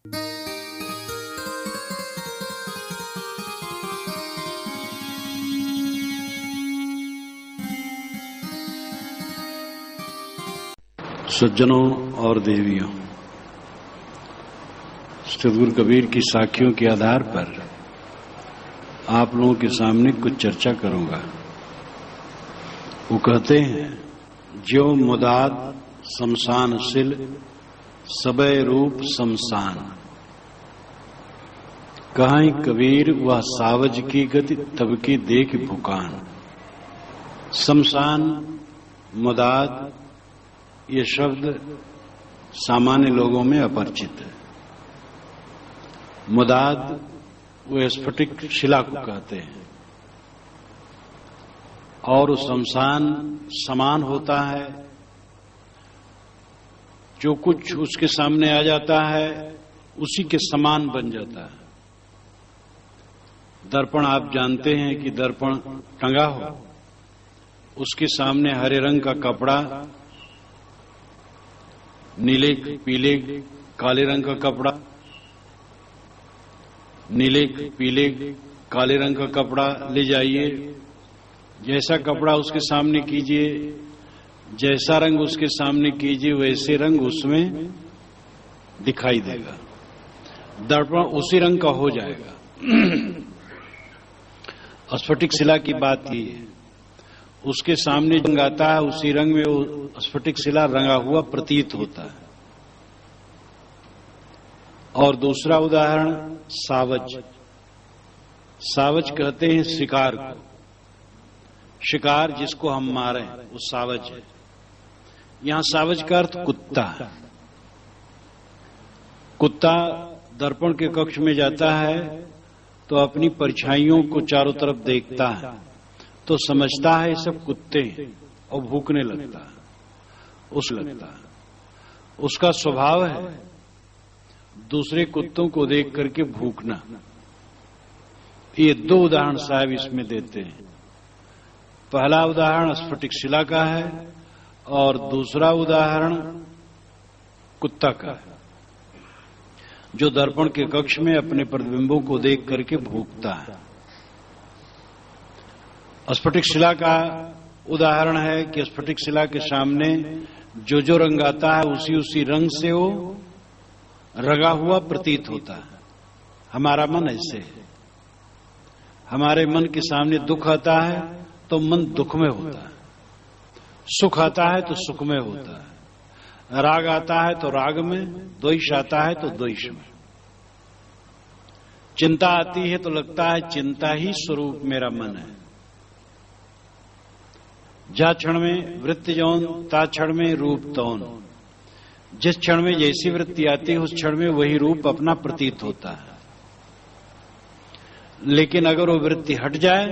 सज्जनों और देवियों, सतगुरु कबीर की साखियों के आधार पर आप लोगों के सामने कुछ चर्चा करूंगा। वो कहते हैं, ज्यो मुदाद शमशान सिल सबे रूप शमशान, कहाई कबीर वह सावज की गति तब की देख भुकान। शमशान, मुदाद, ये शब्द सामान्य लोगों में अपरिचित है। मुदाद वो स्फटिक शिला को कहते हैं, और वो शमशान समान होता है। जो कुछ उसके सामने आ जाता है उसी के समान बन जाता है। दर्पण, आप जानते हैं कि दर्पण टंगा हो, उसके सामने हरे रंग का कपड़ा, नीले, पीले, काले रंग का कपड़ा, नीले, पीले, काले रंग का कपड़ा ले जाइए। जैसा कपड़ा उसके सामने कीजिए, जैसा रंग उसके सामने कीजिए, वैसे रंग उसमें दिखाई देगा। दर्पण उसी रंग का हो जाएगा। स्फटिक शिला की बात की है, उसके सामने रंग आता है, उसी रंग में वो स्फटिक शिला रंगा हुआ प्रतीत होता है। और दूसरा उदाहरण सावज। सावज कहते हैं शिकार को। शिकार जिसको हम मारे वो सावज है। यहां सावज का अर्थ कुत्ता है। कुत्ता दर्पण के कक्ष में जाता है तो अपनी परछाइयों को चारों तरफ देखता है, तो समझता है ये सब कुत्ते हैं और भूखने लगता है। उसका स्वभाव है दूसरे कुत्तों को देख करके भूखना। ये दो उदाहरण साहब इसमें देते हैं। पहला उदाहरण स्फटिक शिला का है और दूसरा उदाहरण कुत्ता का है, जो दर्पण के कक्ष में अपने प्रतिबिंबों को देख करके भूखता है। स्फटिक शिला का उदाहरण है कि स्फटिक शिला के सामने जो रंग आता है उसी रंग से वो रंगा हुआ प्रतीत होता है। हमारा मन ऐसे है। हमारे मन के सामने दुख आता है तो मन दुख में होता है, सुख आता है तो सुख में होता है, राग आता है तो राग में, द्वेष आता है तो द्वेष में, चिंता आती है तो लगता है चिंता ही स्वरूप मेरा मन है। जा क्षण में वृत्ति जौन ता क्षण में रूप तौन। जिस क्षण में जैसी वृत्ति आती है उस क्षण में वही रूप अपना प्रतीत होता है। लेकिन अगर वो वृत्ति हट जाए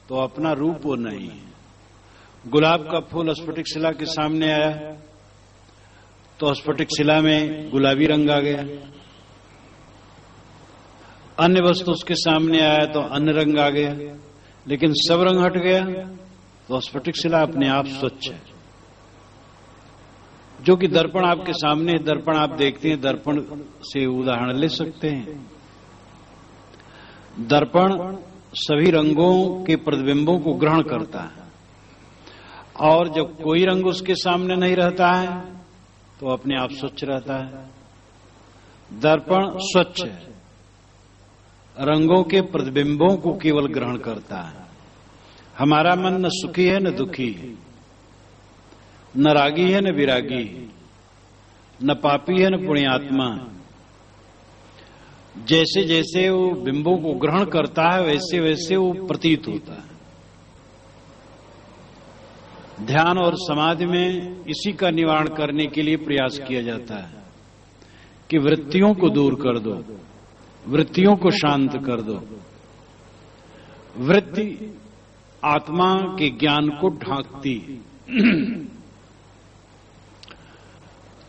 तो अपना रूप वो नहीं है। गुलाब का फूल स्फटिक शिला के सामने आया तो स्फटिक शिला में गुलाबी रंग आ गया। अन्य वस्तु उसके सामने आया तो अन्य रंग आ गया। लेकिन सब रंग हट गया तो स्फटिक शिला अपने आप स्वच्छ है। जो कि दर्पण आपके सामने, दर्पण आप देखते हैं, दर्पण से उदाहरण ले सकते हैं। दर्पण सभी रंगों के प्रतिबिंबों को ग्रहण करता है, और जब कोई रंग उसके सामने नहीं रहता है तो अपने आप स्वच्छ रहता है। दर्पण स्वच्छ है, रंगों के प्रतिबिंबों को केवल ग्रहण करता है। हमारा मन न सुखी है न दुखी है, न रागी है न विरागी है, न पापी है न पुण्यात्मा। जैसे जैसे वो बिंबों को ग्रहण करता है वैसे वैसे वो प्रतीत होता है। ध्यान और समाधि में इसी का निवारण करने के लिए प्रयास किया जाता है कि वृत्तियों को दूर कर दो, वृत्तियों को शांत कर दो। वृत्ति आत्मा के ज्ञान को ढांकती है।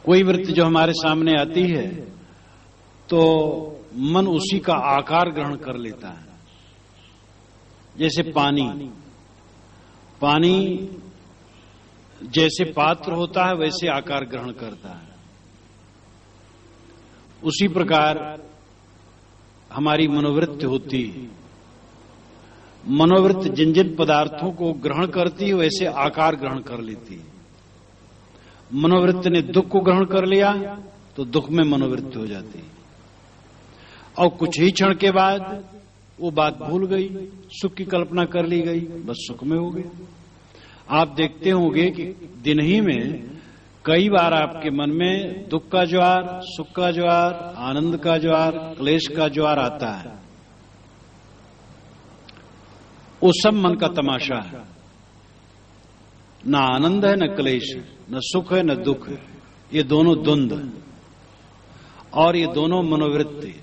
कोई वृत्ति जो हमारे सामने आती है तो मन उसी का आकार ग्रहण कर लेता है। जैसे पानी, पानी जैसे पात्र होता है वैसे आकार ग्रहण करता है। उसी प्रकार हमारी मनोवृत्ति होती है। मनोवृत्ति जिन जिन पदार्थों को ग्रहण करती है वैसे आकार ग्रहण कर लेती है। मनोवृत्ति ने दुख को ग्रहण कर लिया तो दुख में मनोवृत्ति हो जाती है, और कुछ ही क्षण के बाद वो बात भूल गई, सुख की कल्पना कर ली गई, बस सुख में हो गए। आप देखते होंगे कि दिन ही में कई बार आपके मन में दुख का ज्वार, सुख का ज्वार, आनंद का ज्वार, क्लेश का ज्वार आता है। वो सब मन का तमाशा है। न आनंद है, न क्लेश है, न सुख है, न दुख है। ये दोनों द्वंद्व है और ये दोनों मनोवृत्ति।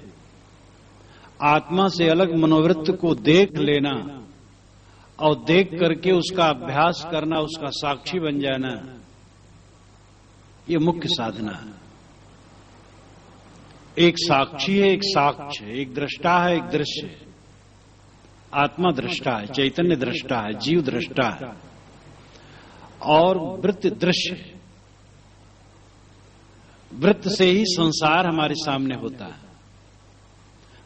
आत्मा से अलग मनोवृत्ति को देख लेना और देख करके उसका अभ्यास करना, उसका साक्षी बन जाना, ये मुख्य साधना है। एक साक्षी है, एक साक्ष्य है, एक दृष्टा है, एक दृश्य है। आत्मा दृष्टा है, चैतन्य दृष्टा है, जीव दृष्टा है और वृत्त दृश्य है। वृत्त से ही संसार हमारे सामने होता है।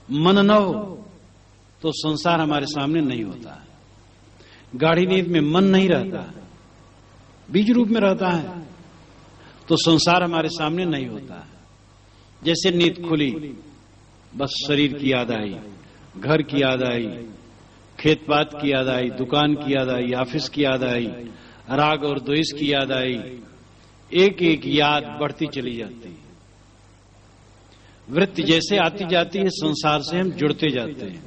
मन न हो तो संसार हमारे सामने नहीं होता है। गाढ़ी नींद में मन नहीं रहता है, बीज रूप में रहता है, तो संसार हमारे सामने नहीं होता है। जैसे नींद खुली, बस शरीर की याद आई, घर की याद आई, खेत बात की याद आई, दुकान की याद आई, ऑफिस की याद आई, राग और द्वेष की याद आई। एक एक याद बढ़ती चली जाती है। वृत्ति जैसे आती जाती है, संसार से हम जुड़ते जाते हैं।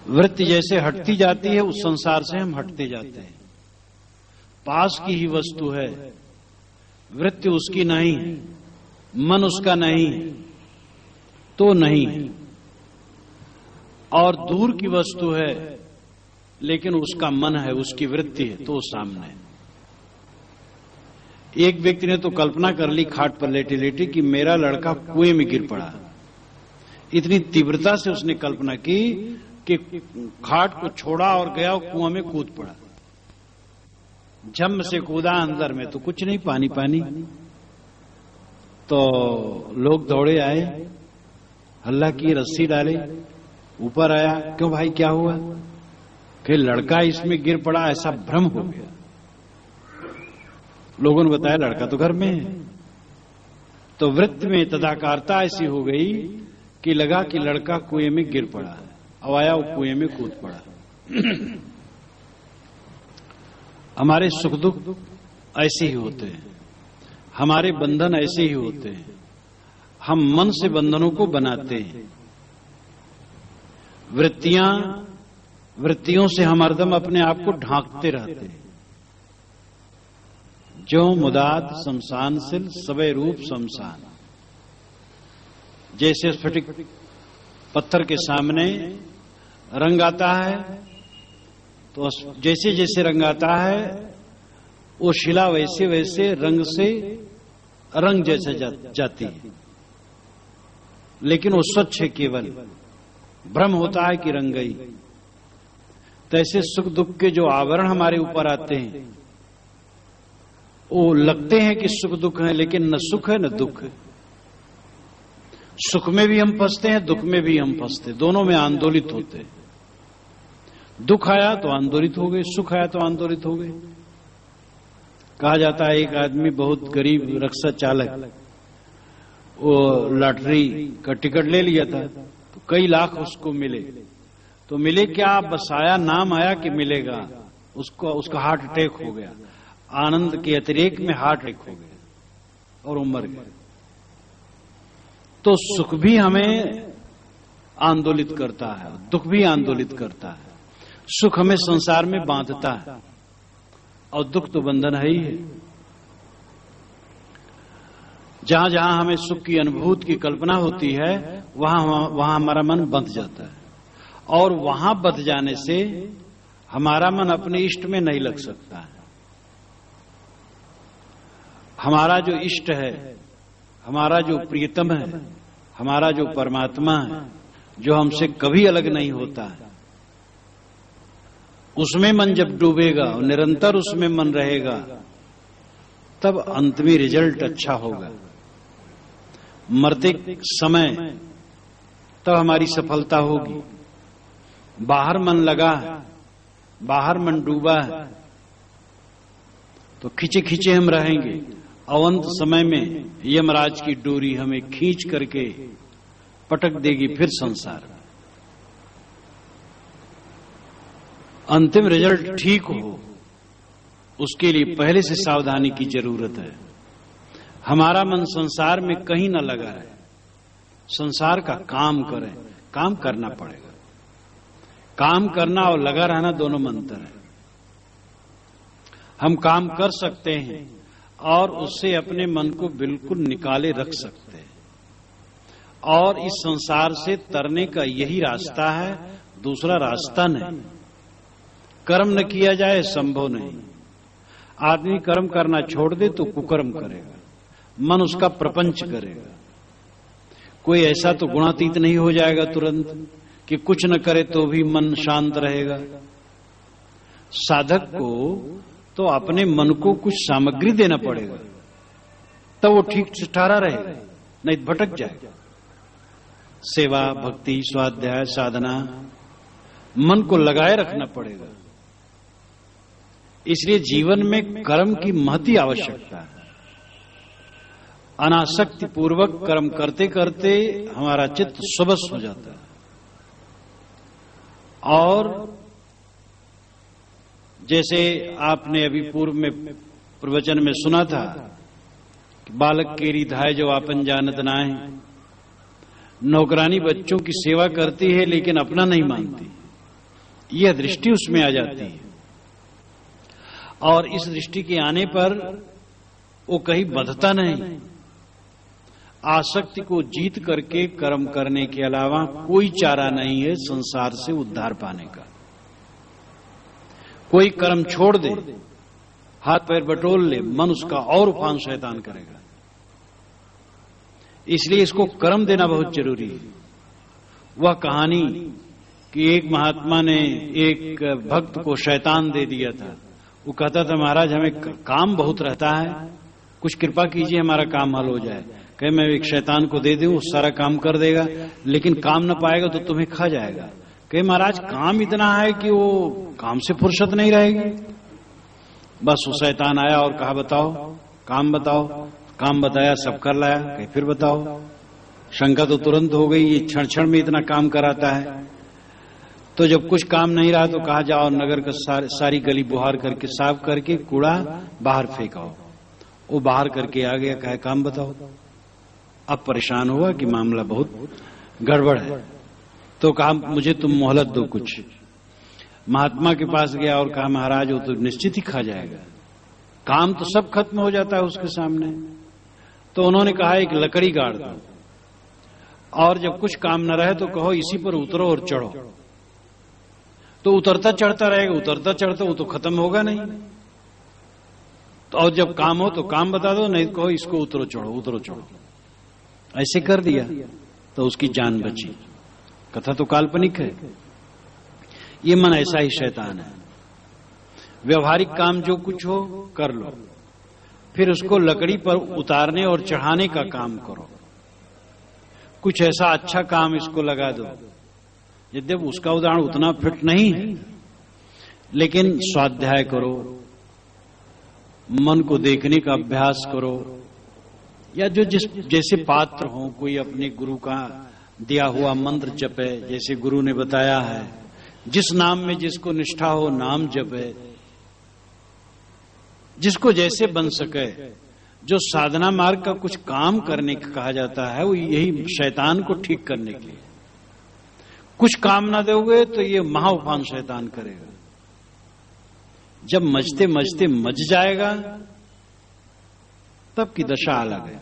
वृत्ति जैसे हटती जाती है, उस संसार से हम हटते जाते हैं। पास की ही वस्तु है, वृत्ति उसकी नहीं है, मन उसका नहीं है तो नहीं है, और दूर की वस्तु है लेकिन उसका मन है, उसकी वृत्ति है तो सामने है। एक व्यक्ति ने तो कल्पना कर ली खाट पर लेटे लेटे कि मेरा लड़का कुएं में गिर पड़ा। इतनी तीव्रता से उसने कल्पना की कि खाट को छोड़ा और गया और कुआं में कूद पड़ा। झम से कूदा अंदर में तो कुछ नहीं, पानी पानी। तो लोग दौड़े आए, हल्ला की, रस्सी डाले, ऊपर आया। क्यों भाई, क्या हुआ? कि लड़का इसमें गिर पड़ा, ऐसा भ्रम हो गया। लोगों ने बताया लड़का तो घर में है। तो वृत्ति में तदाकारता ऐसी हो गई कि लगा कि लड़का कुएं में गिर पड़ा है, अब आया वो कुएं में कूद पड़ा। हमारे सुख दुख ऐसे ही होते हैं, हमारे बंधन ऐसे ही होते हैं। हम मन से बंधनों को बनाते हैं। वृत्तियों से हम हरदम अपने आप को ढांकते रहते हैं। जो मुदात शमशानशिल सबे रूप शमशान। जैसे स्फटिक पत्थर के सामने रंग आता है, तो जैसे जैसे रंग आता है वो शिला वैसे वैसे रंग से रंग जैसे जाती है, लेकिन वो स्वच्छ है, केवल भ्रम होता है कि रंग गई। तैसे सुख दुख के जो आवरण हमारे ऊपर आते हैं वो लगते हैं कि सुख दुख है, लेकिन न सुख है न दुख है। सुख में भी हम फंसते हैं, दुख में भी हम फंसते, दोनों में आंदोलित होते हैं। दुख आया तो आंदोलित हो गए, सुख आया तो आंदोलित हो गए। कहा जाता है एक आदमी बहुत गरीब रिक्शा चालक, वो लॉटरी का टिकट ले लिया था, तो कई लाख उसको मिले। तो मिले क्या, बस आया, नाम आया कि मिलेगा, उसका हार्ट अटैक हो गया। आनंद के अतिरेक में हार्ट अटैक हो गया और वो मर गया। तो सुख भी हमें आंदोलित करता है, दुख भी आंदोलित करता है। सुख हमें संसार में बांधता है और दुख तो बंधन है ही है। जहां जहां हमें सुख की अनुभूति की कल्पना होती है वहां हमारा मन बंध जाता है, और वहां बंध जाने से हमारा मन अपने इष्ट में नहीं लग सकता है। हमारा जो इष्ट है, हमारा जो प्रियतम है, हमारा जो परमात्मा है, जो हमसे कभी अलग नहीं होता है, उसमें मन जब डूबेगा और निरंतर उसमें मन रहेगा तब अंतिम रिजल्ट अच्छा होगा। मरते समय तब हमारी सफलता होगी। बाहर मन लगा है, बाहर मन डूबा है, तो खींचे खींचे हम रहेंगे। अवंत समय में यमराज की डोरी हमें खींच करके पटक देगी फिर संसार में। अंतिम रिजल्ट ठीक हो, उसके लिए पहले से सावधानी की जरूरत है। हमारा मन संसार में कहीं न लगा रहे, संसार का काम करें। काम करना पड़ेगा। काम करना और लगा रहना दोनों में अंतर है। हम काम कर सकते हैं और उससे अपने मन को बिल्कुल निकाले रख सकते हैं, और इस संसार से तरने का यही रास्ता है, दूसरा रास्ता नहीं। कर्म न किया जाए संभव नहीं। आदमी कर्म करना छोड़ दे तो कुकर्म करेगा, मन उसका प्रपंच करेगा। कोई ऐसा तो गुणातीत नहीं हो जाएगा तुरंत कि कुछ न करे तो भी मन शांत रहेगा। साधक को तो अपने मन को कुछ सामग्री देना पड़ेगा, तब वो ठीक से ठहरा रहेगा, नहीं भटक जाएगा। सेवा, भक्ति, स्वाध्याय, साधना, मन को लगाए रखना पड़ेगा। इसलिए जीवन में कर्म की महती आवश्यकता है। अनासक्ति पूर्वक कर्म करते करते हमारा चित्त स्वबस हो जाता है। और जैसे आपने अभी पूर्व में प्रवचन में सुना था कि बालक केरी धाय जो आपन जानत नाय, नौकरानी बच्चों की सेवा करती है लेकिन अपना नहीं मानती, यह दृष्टि उसमें आ जाती है। और इस दृष्टि के आने पर वो कहीं बंधता नहीं। आसक्ति को जीत करके कर्म करने के अलावा कोई चारा नहीं है संसार से उद्धार पाने का। कोई कर्म छोड़ दे, हाथ पैर बटोर ले, मन उसका और उफान शैतान करेगा। इसलिए इसको कर्म देना बहुत जरूरी है। वह कहानी कि एक महात्मा ने एक भक्त को शैतान दे दिया था। वो कहता था, महाराज हमें काम बहुत रहता है, कुछ कृपा कीजिए हमारा काम हल हो जाए। कहे मैं एक शैतान को दे दूं, सारा काम कर देगा, लेकिन काम न पाएगा तो तुम्हें खा जाएगा। कहे महाराज काम इतना है कि वो काम से फुर्सत नहीं रहेगी। बस वो शैतान आया और कहा बताओ काम बताओ। काम बताया, सब कर लाया। कहे फिर बताओ। शंका तो तुरंत हो गई, ये क्षण क्षण में इतना काम कराता है। तो जब कुछ काम नहीं रहा तो कहा जाओ नगर का सारी गली बुहार करके साफ करके कूड़ा बाहर फेंकाओ। वो बाहर करके आ गया, कहे काम बताओ। अब परेशान हुआ कि मामला बहुत गड़बड़ है, तो कहा मुझे तुम मोहलत दो कुछ। महात्मा के पास गया और कहा महाराज वो तो निश्चित ही खा जाएगा, काम तो सब खत्म हो जाता है उसके सामने। तो उन्होंने कहा एक लकड़ी गाड़ दो, और जब कुछ काम न रहे तो कहो इसी पर उतरो और चढ़ो। तो उतरता चढ़ता रहेगा, उतरता चढ़ता, वो तो खत्म होगा नहीं। तो और जब काम हो तो काम बता दो, नहीं कहो इसको उतरो चढ़ो उतरो चढ़ो। ऐसे कर दिया तो उसकी जान बची। कथा तो काल्पनिक है। ये मन ऐसा ही शैतान है। व्यवहारिक काम जो कुछ हो कर लो, फिर उसको लकड़ी पर उतारने और चढ़ाने का काम करो। कुछ ऐसा अच्छा काम इसको लगा दो। यद्यपि उसका उदाहरण उतना फिट नहीं है, लेकिन स्वाध्याय करो, मन को देखने का अभ्यास करो, या जो जैसे पात्र हो, कोई अपने गुरु का दिया हुआ मंत्र जपे, जैसे गुरु ने बताया है, जिस नाम में जिसको निष्ठा हो नाम जपे, जिसको जैसे बन सके। जो साधना मार्ग का कुछ काम करने का कहा जाता है वो यही शैतान को ठीक करने के लिए। कुछ काम ना दोगे तो ये महाउफान शैतान करेगा। जब मजते मजते मज जाएगा तब की दशा अलग है।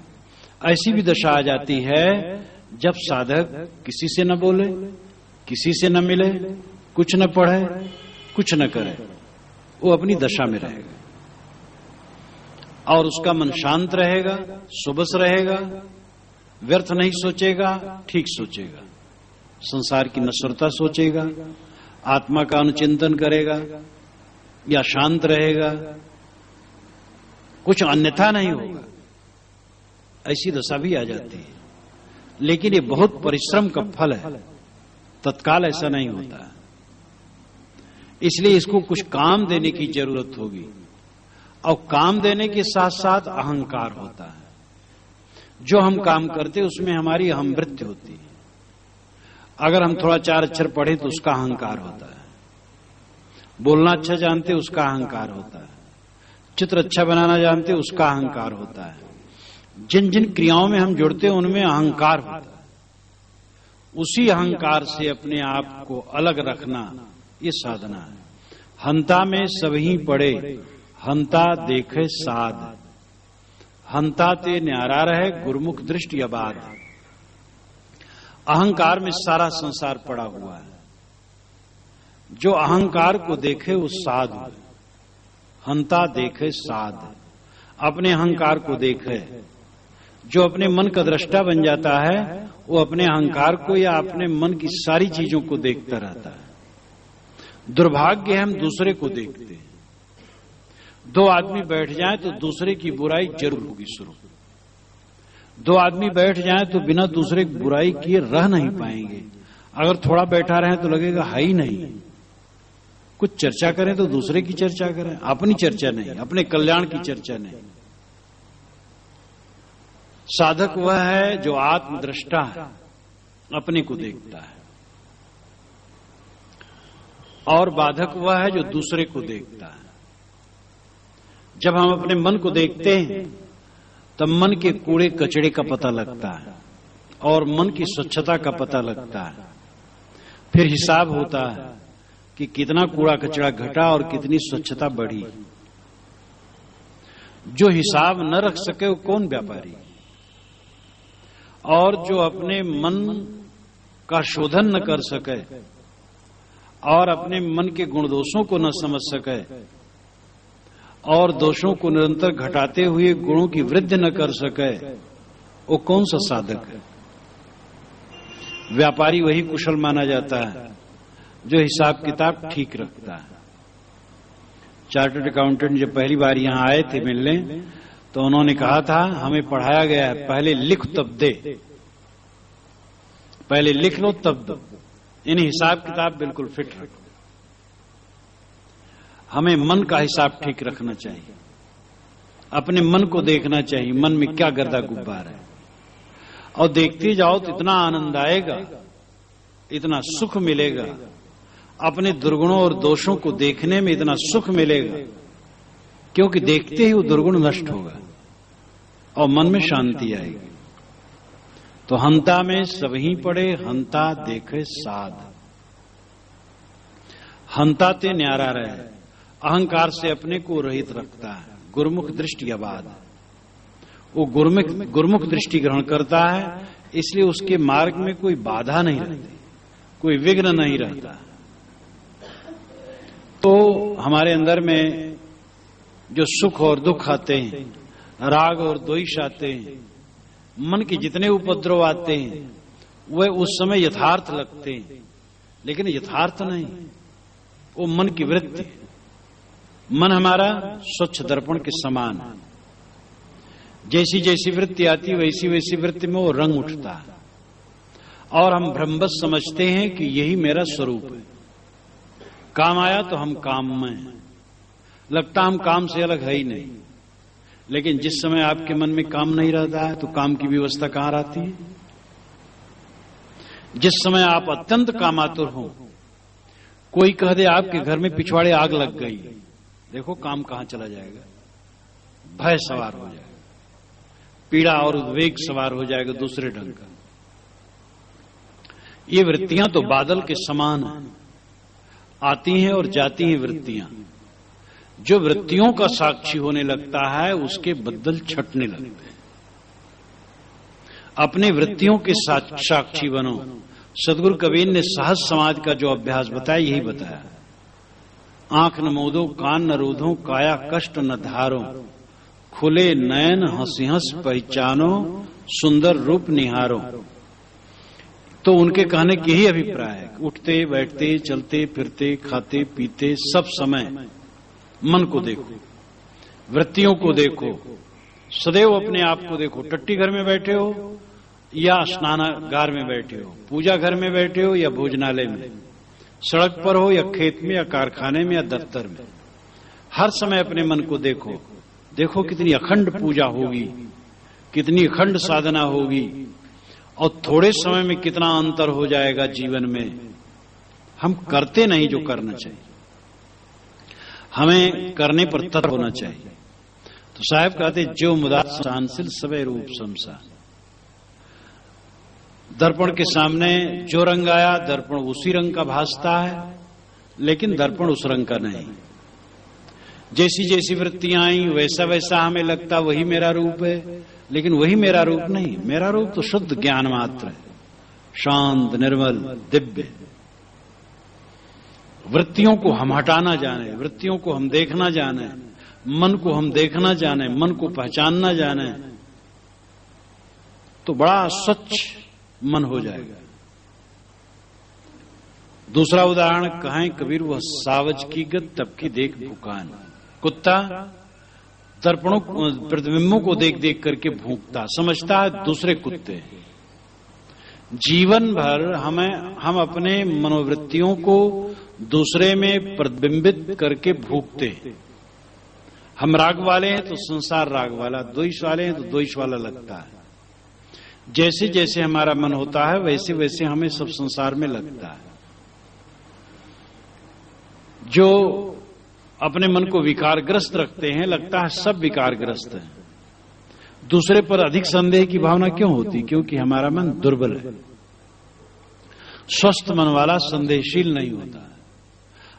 ऐसी भी दशा आ जाती है जब साधक किसी से न बोले, किसी से न मिले, कुछ न पढ़े, कुछ न करे, वो अपनी दशा में रहेगा और उसका मन शांत रहेगा, सुबस रहेगा, व्यर्थ नहीं सोचेगा, ठीक सोचेगा, संसार की नश्वरता सोचेगा, आत्मा का अनुचिंतन करेगा या शांत रहेगा। कुछ अन्यथा नहीं होगा, ऐसी दशा भी आ जाती है। लेकिन ये बहुत परिश्रम का फल है, तत्काल ऐसा नहीं होता। इसलिए इसको कुछ काम देने की जरूरत होगी, और काम देने के साथ साथ अहंकार होता है। जो हम काम करते उसमें हमारी अहम वृत्ति होती है। अगर हम थोड़ा 4 अक्षर पढ़े तो उसका अहंकार होता है, बोलना अच्छा जानते उसका अहंकार होता है, चित्र अच्छा बनाना जानते उसका अहंकार होता है। जिन जिन क्रियाओं में हम जुड़ते हैं उनमें अहंकार होता है। उसी अहंकार से अपने आप को अलग रखना ये साधना है। हंता में सभी पड़े, हंता देखे साध, हंता ते न्यारा रहे, गुरमुख दृष्टि अबाध। अहंकार में सारा संसार पड़ा हुआ है। जो अहंकार को देखे वो साधु, हंता देखे साध, अपने अहंकार को देखे। जो अपने मन का दृष्टा बन जाता है वो अपने अहंकार को या अपने मन की सारी चीजों को देखता रहता है। दुर्भाग्य है हम दूसरे को देखते हैं। 2 आदमी बैठ जाएं तो दूसरे की बुराई जरूर होगी शुरू। 2 आदमी बैठ जाएं तो बिना दूसरे की बुराई किए रह नहीं पाएंगे। अगर थोड़ा बैठा रहे तो लगेगा है ही नहीं। कुछ चर्चा करें तो दूसरे की चर्चा करें, अपनी चर्चा नहीं, अपने कल्याण की चर्चा नहीं। साधक वह है जो आत्मदृष्टा है, अपने को देखता है, और बाधक वह है जो दूसरे को देखता है। जब हम अपने मन को देखते हैं तब मन के कूड़े कचड़े का पता लगता है और मन की स्वच्छता का पता लगता है। फिर हिसाब होता है कि कितना कूड़ा कचड़ा घटा और कितनी स्वच्छता बढ़ी। जो हिसाब न रख सके वो कौन व्यापारी। और जो अपने मन का शोधन न कर सके और अपने मन के गुण दोषों को न समझ सके और दोषों को निरंतर घटाते हुए गुणों की वृद्धि न कर सके, वो कौन सा साधक है। व्यापारी वही कुशल माना जाता है जो हिसाब किताब ठीक रखता है। चार्टर्ड अकाउंटेंट जब पहली बार यहां आए थे मिलने तो उन्होंने कहा था हमें पढ़ाया गया है पहले लिख तब दे, पहले लिख लो तब दो। इन हिसाब किताब बिल्कुल फिट रखो। हमें मन का हिसाब ठीक रखना चाहिए, अपने मन को देखना चाहिए, मन में क्या गर्दा गुब्बार है, और देखते जाओ तो इतना आनंद आएगा, इतना सुख मिलेगा। अपने दुर्गुणों और दोषों को देखने में इतना सुख मिलेगा क्योंकि देखते ही वो दुर्गुण नष्ट होगा और मन में शांति आएगी। तो हंता में सभी पड़े, हंता देखे साध, हंता ते न्यारा रहे, अहंकार से अपने को रहित रखता है। गुरमुख दृष्टि अबाध, वो गुरमुख दृष्टि ग्रहण करता है, इसलिए उसके मार्ग में कोई बाधा नहीं रहती, कोई विघ्न नहीं रहता। तो हमारे अंदर में जो सुख और दुख आते हैं, राग और द्वेष आते हैं, मन के जितने उपद्रव आते हैं वह उस समय यथार्थ लगते हैं, लेकिन यथार्थ नहीं, वो मन की वृत्ति। मन हमारा स्वच्छ दर्पण के समान है। जैसी जैसी वृत्ति आती वैसी वैसी वृत्ति में वो रंग उठता है और हम भ्रमवश समझते हैं कि यही मेरा स्वरूप है। काम आया तो हम काम में हैं, लगता हम काम से अलग है ही नहीं। लेकिन जिस समय आपके मन में काम नहीं रहता है तो काम की व्यवस्था कहां रहती है। जिस समय आप अत्यंत कामातुर हो, कोई कह दे आपके घर में पिछवाड़े आग लग गई, देखो काम कहां चला जाएगा, भय सवार हो जाएगा, पीड़ा और उद्वेग सवार हो जाएगा दूसरे ढंग का। ये वृत्तियां तो बादल के समान हैं, आती हैं और जाती हैं वृत्तियां। जो वृत्तियों का साक्षी होने लगता है उसके बदल छटने लगते हैं। अपने वृत्तियों के साक्षी बनो। सदगुरु कबीर ने सहज समाज का जो अभ्यास बताया यही बताया। आंख न मोदो, कान न रूधो, काया कष्ट न धारो, खुले नयन हंसी हंस पहचानो, सुंदर रूप निहारो। तो उनके कहने के यही अभिप्राय है। उठते बैठते चलते फिरते खाते पीते सब समय मन को देखो, वृत्तियों को देखो, सदैव अपने आप को देखो। टट्टी घर में बैठे हो या स्नानागार में बैठे हो, पूजा घर में बैठे हो या भोजनालय में, सड़क पर हो या खेत में या कारखाने में या दफ्तर में, हर समय अपने मन को देखो। देखो कितनी अखंड पूजा होगी, कितनी अखंड साधना होगी, और थोड़े समय में कितना अंतर हो जाएगा जीवन में। हम करते नहीं जो करना चाहिए, हमें करने पर तत्पर होना चाहिए। तो साहब कहते जो मुदा शानसिल सवै रूप समसा। दर्पण के सामने जो रंग आया, दर्पण उसी रंग का भासता है, लेकिन दर्पण उस रंग का नहीं। जैसी जैसी वृत्तियां आई वैसा वैसा हमें लगता वही मेरा रूप है, लेकिन वही मेरा रूप नहीं। मेरा रूप तो शुद्ध ज्ञान मात्र है, शांत, निर्मल, दिव्य। वृत्तियों को हम हटाना जाने, वृत्तियों को हम देखना जाने, मन को हम देखना जाने, मन को पहचानना जाने, तो बड़ा स्वच्छ मन हो जाएगा। दूसरा उदाहरण कहें कबीर, वह सावज की गत तब की देख भूकान। कुत्ता दर्पणों प्रतिबिंबों को देख देख करके भूखता, समझता है दूसरे कुत्ते। जीवन भर हम अपने मनोवृत्तियों को दूसरे में प्रतिबिंबित करके भूखते। हम राग वाले हैं तो संसार राग वाला, द्वेष वाले हैं तो द्वेष वाला लगता है। जैसे जैसे हमारा मन होता है वैसे वैसे हमें सब संसार में लगता है। जो अपने मन को विकारग्रस्त रखते हैं, लगता है सब विकारग्रस्त है। दूसरे पर अधिक संदेह की भावना क्यों होती? क्योंकि हमारा मन दुर्बल है। स्वस्थ मन वाला संदेहशील नहीं होता।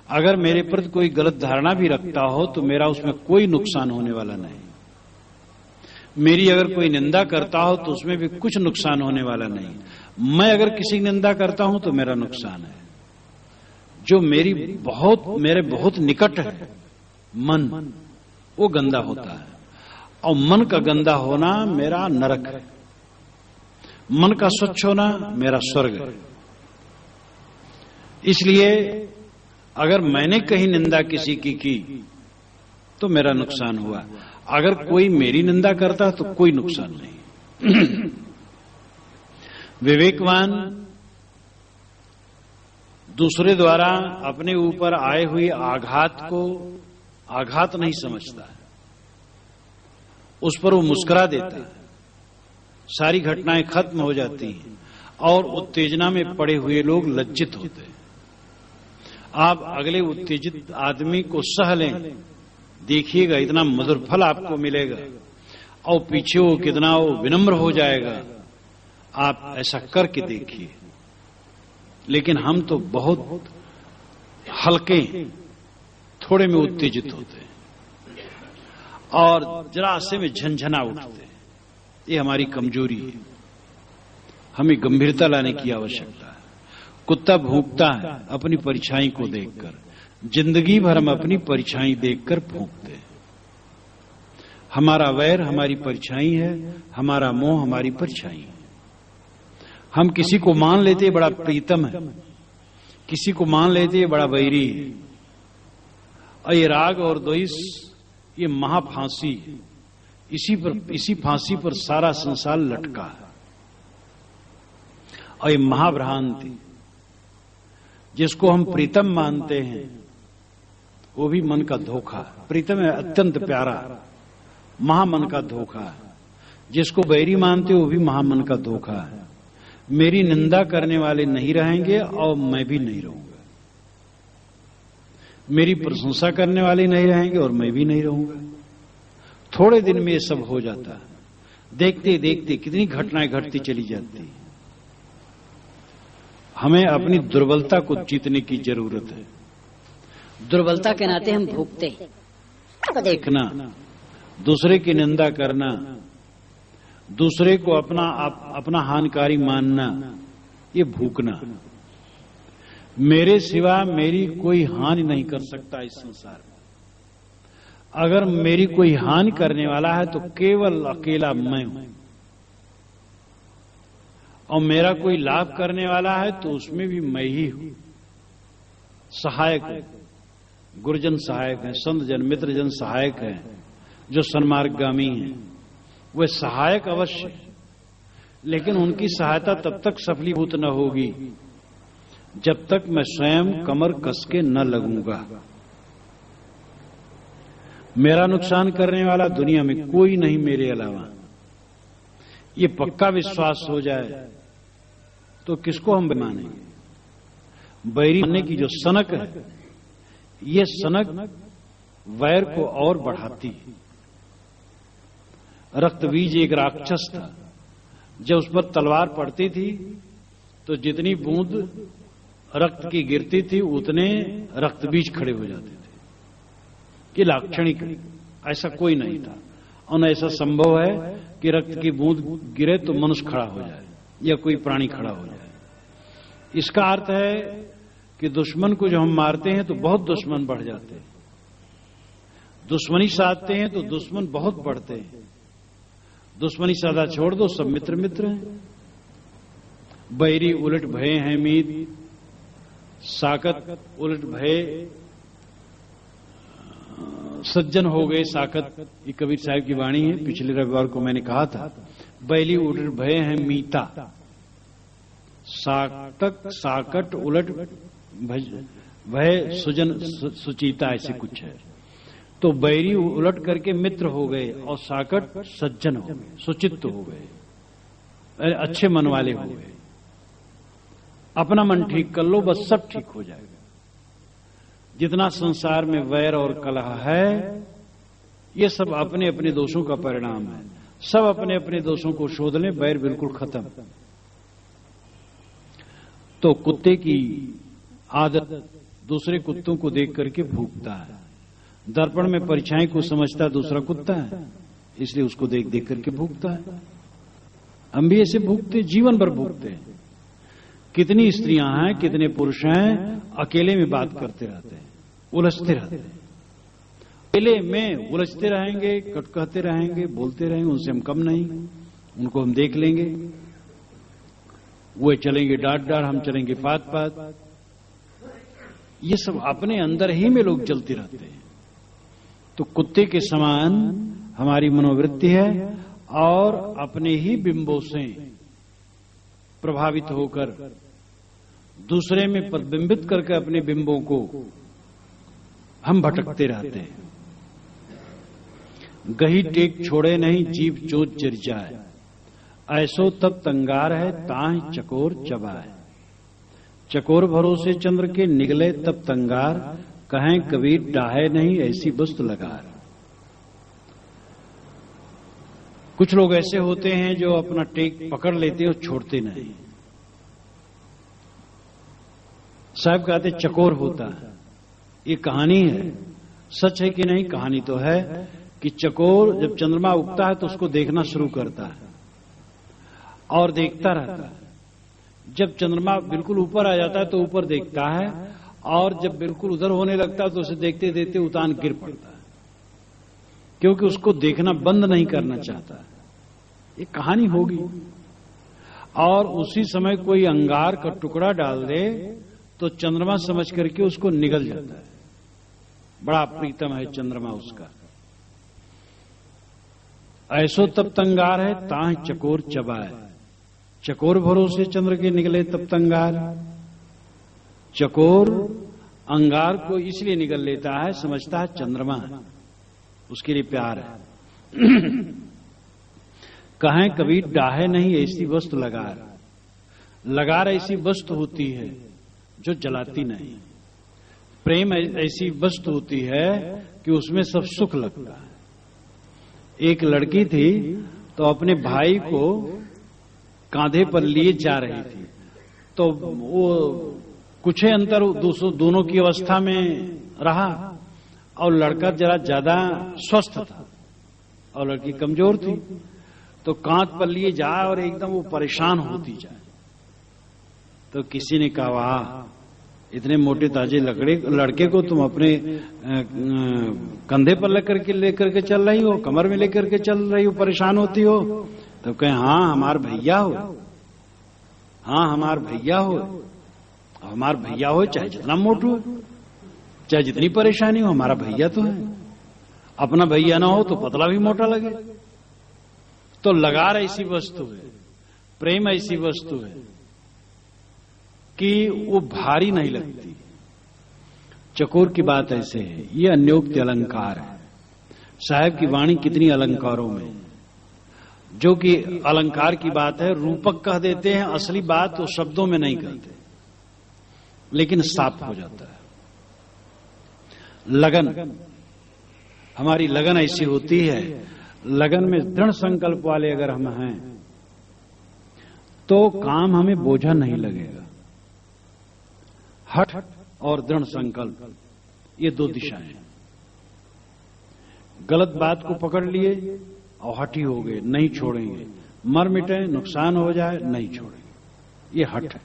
अगर मेरे प्रति कोई गलत धारणा भी रखता हो तो मेरा उसमें कोई नुकसान होने वाला नहीं। मेरी अगर कोई निंदा करता हो तो उसमें भी कुछ नुकसान होने वाला नहीं। मैं अगर किसी की निंदा करता हूं तो मेरा नुकसान है। जो मेरे बहुत निकट है मन, वो गंदा होता है, और मन का गंदा होना मेरा नरक है, मन का स्वच्छ होना मेरा स्वर्ग है। इसलिए अगर मैंने कहीं निंदा किसी की तो मेरा नुकसान हुआ, अगर कोई मेरी निंदा करता तो कोई नुकसान नहीं। विवेकवान दूसरे द्वारा अपने ऊपर आए हुए आघात को आघात नहीं समझता है, उस पर वो मुस्कुरा देता है, सारी घटनाएं खत्म हो जाती हैं और उत्तेजना में पड़े हुए लोग लज्जित होते हैं। आप अगले उत्तेजित आदमी को सह लें, देखिएगा इतना मधुर फल आपको मिलेगा, और पीछे वो कितना वो विनम्र हो जाएगा। आप ऐसा करके देखिए। लेकिन हम तो बहुत हल्के, थोड़े में उत्तेजित होते हैं और जरा से में झंझना उठते हैं। ये हमारी कमजोरी है, हमें गंभीरता लाने की आवश्यकता है। कुत्ता भौंकता है अपनी परछाई को देखकर, जिंदगी भर हम अपनी परछाई देखकर भौंकते हैं। हमारा वैर हमारी परछाई है, हमारा मोह हमारी परछाई है। हम किसी को मान लेते बड़ा प्रीतम है, किसी को मान लेते बड़ा वैरी है, और ये राग और द्वेष ये महाफांसी है। इसी फांसी पर सारा संसार लटका है। और ये महाभ्रांति, जिसको हम प्रीतम मानते हैं वो भी मन का धोखा। प्रीतम है अत्यंत प्यारा, महामन का धोखा है। जिसको बैरी मानते हो वो भी महामन का धोखा है। मेरी निंदा करने वाले नहीं रहेंगे और मैं भी नहीं रहूंगा। मेरी प्रशंसा करने वाले नहीं रहेंगे और मैं भी नहीं रहूंगा। थोड़े दिन में ये सब हो जाता है। देखते देखते कितनी घटनाएं घटती चली जाती। हमें अपनी दुर्बलता को जीतने की जरूरत है। दुर्बलता के नाते हम भूखते हैं। देखना, दूसरे की निंदा करना, दूसरे को अपना हानिकारी मानना, ये भूखना। मेरे सिवा मेरी कोई हानि नहीं कर सकता इस संसार में। अगर मेरी कोई हानि करने वाला है तो केवल अकेला मैं हूं, और मेरा कोई लाभ करने वाला है तो उसमें भी मैं ही हूं। सहायक है, गुरुजन सहायक है, संत जन मित्र जन सहायक है, जो सन्मार्गगामी हैं, वे सहायक अवश्य, लेकिन उनकी सहायता तब तक सफलीभूत न होगी जब तक मैं स्वयं कमर कस के न लगूंगा। मेरा नुकसान करने वाला दुनिया में कोई नहीं मेरे अलावा, ये पक्का विश्वास हो जाए तो किसको हम मानेंगे। बैरी मानने की जो सनक है, ये सनक वैर को और बढ़ाती है। रक्तबीज एक राक्षस था, जब उस पर तलवार पड़ती थी तो जितनी बूंद रक्त की गिरती थी उतने रक्तबीज खड़े हो जाते थे। कि लाक्षणिक ऐसा कोई नहीं था, और ऐसा संभव है कि रक्त की बूंद गिरे तो मनुष्य खड़ा हो जाए या कोई प्राणी खड़ा हो जाए। इसका अर्थ है कि दुश्मन को जब हम मारते हैं तो बहुत दुश्मन बढ़ जाते हैं, दुश्मनी साधते हैं तो दुश्मन बहुत बढ़ते हैं। दुश्मनी साधा छोड़ दो, सब मित्र मित्र हैं। बैरी उलट भय है मीत, साकत उलट भय सज्जन हो गए साकत। ये कबीर साहब की वाणी है, पिछले रविवार को मैंने कहा था। बैली उलट भय है मीता, साकट उलट भय सुजन सुचीता, ऐसे कुछ है। तो बैरी उलट करके मित्र हो गए और साकट सज्जन हो गए, सुचित्त हो गए, अच्छे मन वाले हो गए। अपना मन ठीक कर लो, बस सब ठीक हो जाएगा। जितना संसार में वैर और कलह है, ये सब अपने अपने दोषों का परिणाम है। सब अपने अपने दोषों को शोध लें, वैर बिल्कुल खत्म। तो कुत्ते की आदत दूसरे कुत्तों को देख करके भूखता है। दर्पण में परछाई को समझता दूसरा कुत्ता है, इसलिए उसको देख देख करके भूखता है। हम भी ऐसे भूखते, जीवन भर भूखते हैं। कितनी स्त्रियां हैं, कितने पुरुष हैं, अकेले में बात करते रहते हैं, उलझते रहते हैं। अकेले में उलझते रहेंगे, कट कहते रहेंगे, बोलते रहेंगे। उनसे हम कम नहीं, उनको हम देख लेंगे। वो चलेंगे डांट डांट, हम चलेंगे पात पात। ये सब अपने अंदर ही में लोग चलते रहते हैं। तो कुत्ते के समान हमारी मनोवृत्ति है, और अपने ही बिंबों से प्रभावित होकर दूसरे में प्रतिबिंबित करके अपने बिंबों को हम भटकते रहते हैं। गही टेक छोड़े नहीं, जीव चोट जर जाए, ऐसो तब तंगार है, ताहि चकोर चबाए। चकोर भरोसे चंद्र के निगले तब तंगार, कहें कबीर डाहे नहीं ऐसी वस्तु लगार। कुछ लोग ऐसे होते हैं जो अपना टेक पकड़ लेते हैं और छोड़ते नहीं। साहब कहते चकोर होता है। ये कहानी है, सच है कि नहीं? कहानी तो है कि चकोर जब चंद्रमा उगता है तो उसको देखना शुरू करता है और देखता रहता है। जब चंद्रमा बिल्कुल ऊपर आ जाता है तो ऊपर देखता है, और जब बिल्कुल उधर होने लगता है तो उसे देखते देखते उतान गिर पड़ता है, क्योंकि उसको देखना बंद नहीं करना चाहता। ये कहानी होगी। और उसी समय कोई अंगार का टुकड़ा डाल दे तो चंद्रमा समझ करके उसको निगल जाता है। बड़ा प्रीतम है चंद्रमा उसका। ऐसो तब तंगार है, ताहि चकोर चबाए। चकोर भरोसे चंद्र के निकले तब तंगार। चकोर अंगार को इसलिए निगल लेता है, समझता है चंद्रमा है, उसके लिए प्यार है। कहें कबीर डाहे नहीं ऐसी वस्तु लगार। लगार ऐसी वस्तु होती है जो जलाती नहीं। प्रेम ऐसी वस्तु होती है कि उसमें सब सुख लगता है। एक लड़की थी तो अपने भाई को कांधे पर लिए जा रही थी, तो वो कुछ अंतर दोनों की अवस्था में रहा, और लड़का जरा ज्यादा स्वस्थ था और लड़की कमजोर थी। तो कांध पर लिए जाए और एकदम वो परेशान होती जाए। तो किसी ने कहा, वाह, इतने मोटे ताजे लड़के को तुम अपने कंधे पर लेकर के चल रही हो, कमर में लेकर के चल रही हो, परेशान होती हो। तो कहे, हाँ हमार भैया हो, हाँ हमार भैया हो। हमार भैया हो चाहे जितना मोटू हो, चाहे जितनी परेशानी हो, हमारा भैया तो है। अपना भैया ना हो तो पतला भी मोटा लगे। तो लगार ऐसी वस्तु है, प्रेम ऐसी वस्तु है कि वो भारी नहीं लगती। चकोर की बात ऐसे है, ये अन्योक्ति अलंकार है। साहब की वाणी कितनी अलंकारों में, जो कि अलंकार की बात है, रूपक कह देते हैं, असली बात वो शब्दों में नहीं कहते, लेकिन साफ हो जाता है। लगन, हमारी लगन ऐसी होती है, लगन में दृढ़ संकल्प वाले अगर हम हैं तो काम हमें बोझा नहीं लगेगा। हठ और दृढ़ संकल्प, ये दो दिशाएं हैं। गलत बात को पकड़ लिए और हठी हो गए, नहीं छोड़ेंगे, मर मिटे, नुकसान हो जाए, नहीं छोड़ेंगे, ये हठ है।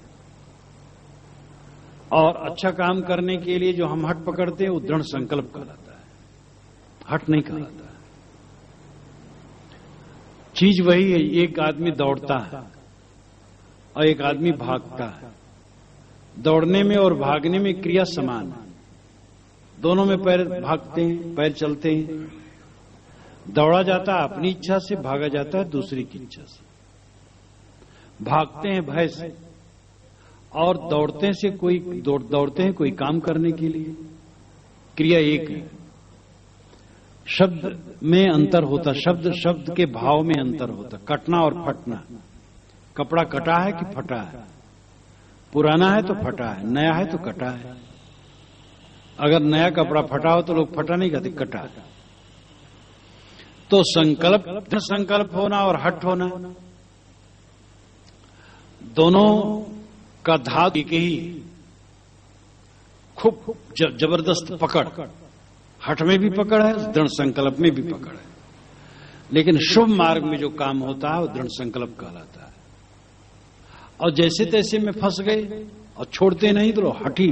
और अच्छा काम करने के लिए जो हम हठ पकड़ते हैं वो दृढ़ संकल्प कहलाता है, हठ नहीं कहलाता है। चीज वही है, एक आदमी दौड़ता है और एक आदमी भागता है। दौड़ने में और भागने में क्रिया समान है, दोनों में पैर भागते हैं, पैर चलते हैं। दौड़ा जाता है अपनी इच्छा से, भागा जाता है दूसरी की इच्छा से। भागते हैं भय से और दौड़ते हैं कोई काम करने के लिए। क्रिया एक है, शब्द में अंतर होता, शब्द के भाव में अंतर होता। कटना और फटना, कपड़ा कटा है कि फटा है, पुराना है तो फटा है, नया है तो कटा है। अगर नया कपड़ा फटा हो तो लोग फटा नहीं कहते, कटा है। तो संकल्प, दृढ़ संकल्प होना और हठ होना, दोनों का धातु एक ही, खूब जबरदस्त पकड़। हठ में भी पकड़ है, दृढ़ संकल्प में भी पकड़ है। लेकिन शुभ मार्ग में जो काम होता है वो दृढ़ संकल्प कहलाता है। और जैसे तैसे में फंस गए और छोड़ते नहीं तो हठी